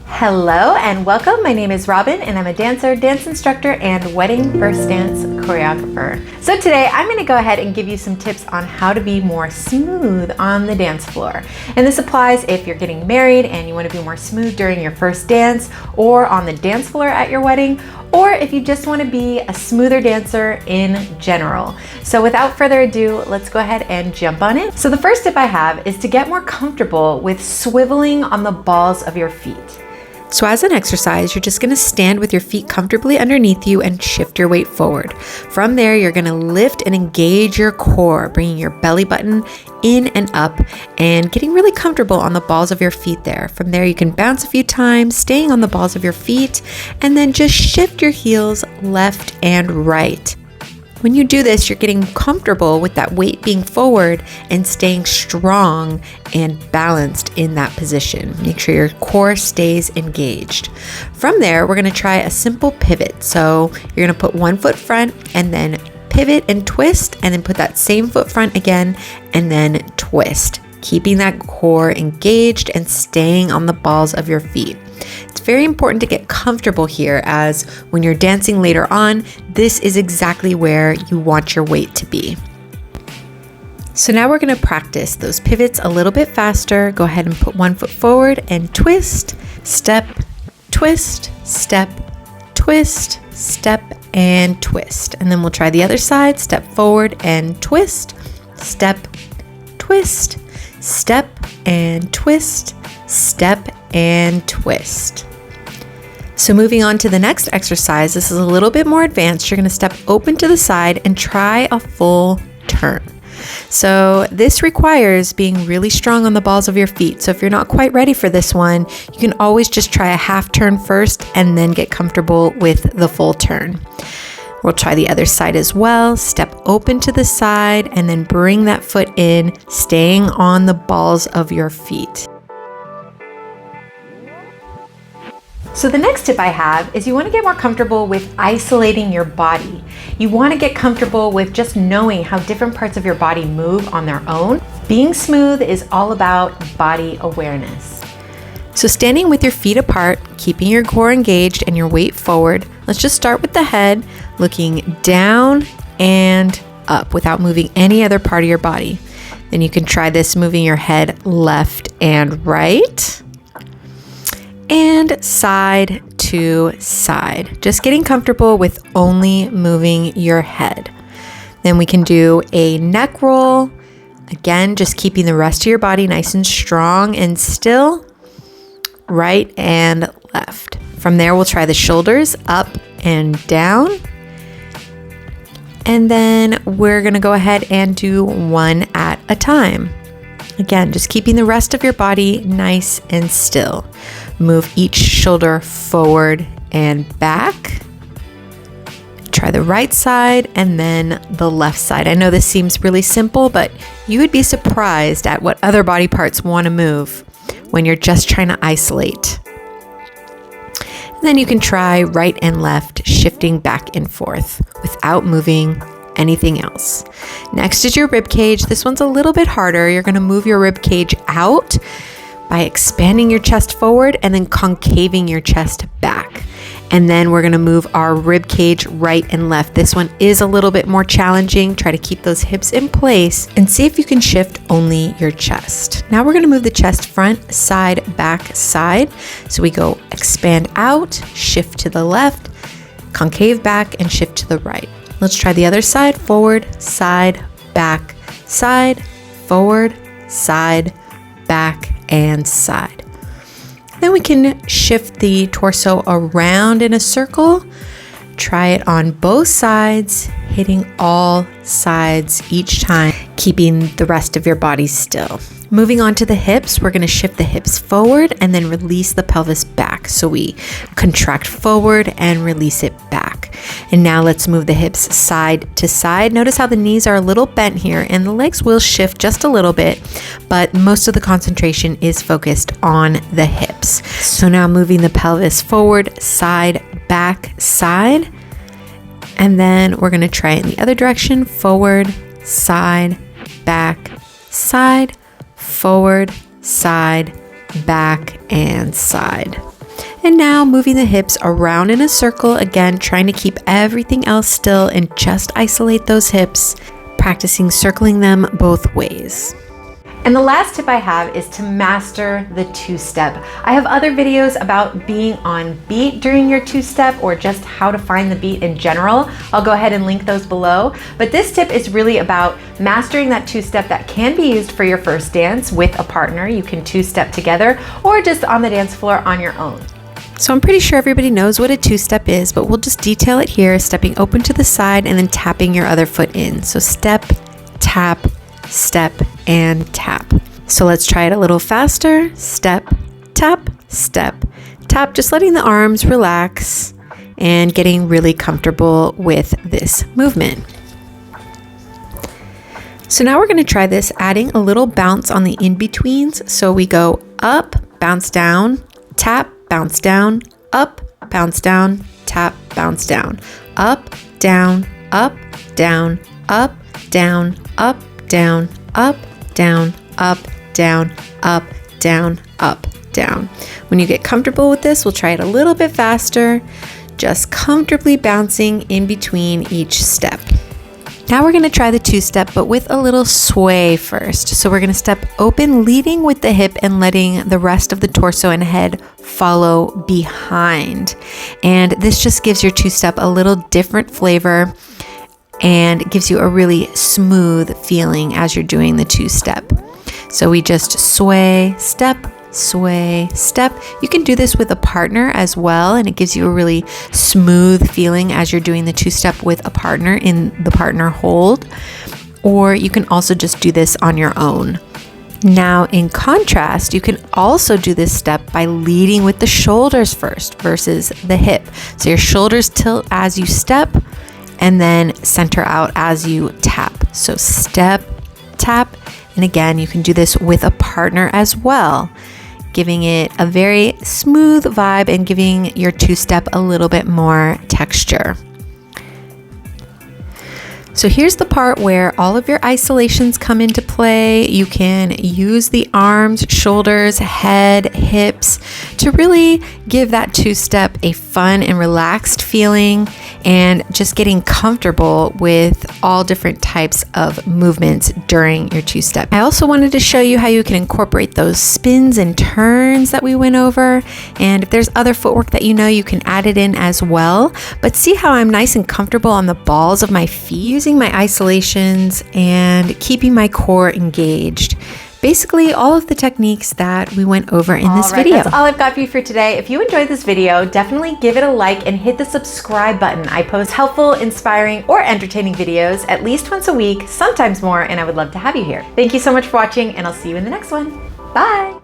Hello and welcome. My name is Robyn and I'm a dancer, dance instructor, and wedding first dance choreographer. So today I'm going to go ahead and give you some tips on how to be more smooth on the dance floor. And this applies if you're getting married and you want to be more smooth during your first dance or on the dance floor at your wedding, or if you just want to be a smoother dancer in general. So without further ado, let's go ahead and jump on in. So the first tip I have is to get more comfortable with swiveling on the balls of your feet. So as an exercise, you're just gonna stand with your feet comfortably underneath you and shift your weight forward. From there, you're gonna lift and engage your core, bringing your belly button in and up and getting really comfortable on the balls of your feet there. From there, you can bounce a few times, staying on the balls of your feet, and then just shift your heels left and right. When you do this, you're getting comfortable with that weight being forward and staying strong and balanced in that position. Make sure your core stays engaged. From there, we're going to try a simple pivot. So you're going to put one foot front and then pivot and twist, and then put that same foot front again and then twist, keeping that core engaged and staying on the balls of your feet. It's very important to get comfortable here, as when you're dancing later on, this is exactly where you want your weight to be. So now we're going to practice those pivots a little bit faster. Go ahead and put one foot forward and twist, step, twist, step, twist, step, and twist. And then we'll try the other side. Step forward and twist, step, twist, step, and twist, step, and twist. So moving on to the next exercise, this is a little bit more advanced. You're going to step open to the side and try a full turn. So this requires being really strong on the balls of your feet. So if you're not quite ready for this one, you can always just try a half turn first and then get comfortable with the full turn. We'll try the other side as well. Step open to the side and then bring that foot in, staying on the balls of your feet. So the next tip I have is you want to get more comfortable with isolating your body. You want to get comfortable with just knowing how different parts of your body move on their own. Being smooth is all about body awareness. So standing with your feet apart, keeping your core engaged and your weight forward, let's just start with the head, looking down and up without moving any other part of your body. Then you can try this moving your head left and right, and side to side, just getting comfortable with only moving your head. Then we can do a neck roll. Again, just keeping the rest of your body nice and strong and still, right and left. From there, we'll try the shoulders up and down. And then we're gonna go ahead and do one at a time. Again, just keeping the rest of your body nice and still. Move each shoulder forward and back. Try the right side and then the left side. I know this seems really simple, but you would be surprised at what other body parts want to move when you're just trying to isolate. And then you can try right and left, shifting back and forth without moving anything else. Next is your rib cage. This one's a little bit harder. You're going to move your rib cage out by expanding your chest forward and then concaving your chest back. And then we're going to move our rib cage right and left. This one is a little bit more challenging. Try to keep those hips in place and see if you can shift only your chest. Now we're going to move the chest front, side, back, side. So we go expand out, shift to the left, concave back, and shift to the right. Let's try the other side. Forward, side, back, side, forward, side, back, and side. Then we can shift the torso around in a circle. Try it on both sides, hitting all sides each time, keeping the rest of your body still. Moving on to the hips, we're going to shift the hips forward and then release the pelvis back. So we contract forward and release it back. And now let's move the hips side to side. Notice how the knees are a little bent here and the legs will shift just a little bit, but most of the concentration is focused on the hips. So now moving the pelvis forward, side, back, side. And then we're going to try it in the other direction, forward, side, back, side, forward, side, back, and side. And now moving the hips around in a circle, again, trying to keep everything else still and just isolate those hips, practicing circling them both ways. And the last tip I have is to master the two-step. I have other videos about being on beat during your two-step or just how to find the beat in general. I'll go ahead and link those below. But this tip is really about mastering that two-step that can be used for your first dance with a partner. You can two-step together or just on the dance floor on your own. So I'm pretty sure everybody knows what a two-step is, but we'll just detail it here, stepping open to the side and then tapping your other foot in. So step, tap, step, and tap. So let's try it a little faster. Step, tap, step, tap, just letting the arms relax and getting really comfortable with this movement. So now we're going to try this, adding a little bounce on the in-betweens. So we go up, bounce down, tap, bounce down, up, bounce down, tap, bounce down, up, down, up, down, up, down, up, down, up, down, up, down, up, down, up, down. When you get comfortable with this, we'll try it a little bit faster, just comfortably bouncing in between each step. Now we're going to try the two-step, but with a little sway first. So we're going to step open, leading with the hip and letting the rest of the torso and head follow behind. And this just gives your two-step a little different flavor and gives you a really smooth feeling as you're doing the two-step. So we just sway, step, sway, step. You can do this with a partner as well, and it gives you a really smooth feeling as you're doing the two-step with a partner in the partner hold. Or you can also just do this on your own. Now, in contrast, you can also do this step by leading with the shoulders first versus the hip. So your shoulders tilt as you step, and then center out as you tap. So step, tap, and again, you can do this with a partner as well, giving it a very smooth vibe and giving your two-step a little bit more texture. So here's the part where all of your isolations come into play. You can use the arms, shoulders, head, hips to really give that two-step a fun and relaxed feeling and just getting comfortable with all different types of movements during your two-step. I also wanted to show you how you can incorporate those spins and turns that we went over. And if there's other footwork that you know, you can add it in as well. But see how I'm nice and comfortable on the balls of my feet, using my isolations and keeping my core engaged. Basically, all of the techniques that we went over in this video. That's all I've got for you for today. If you enjoyed this video, definitely give it a like and hit the subscribe button. I post helpful, inspiring, or entertaining videos at least once a week, sometimes more, and I would love to have you here. Thank you so much for watching, and I'll see you in the next one. Bye.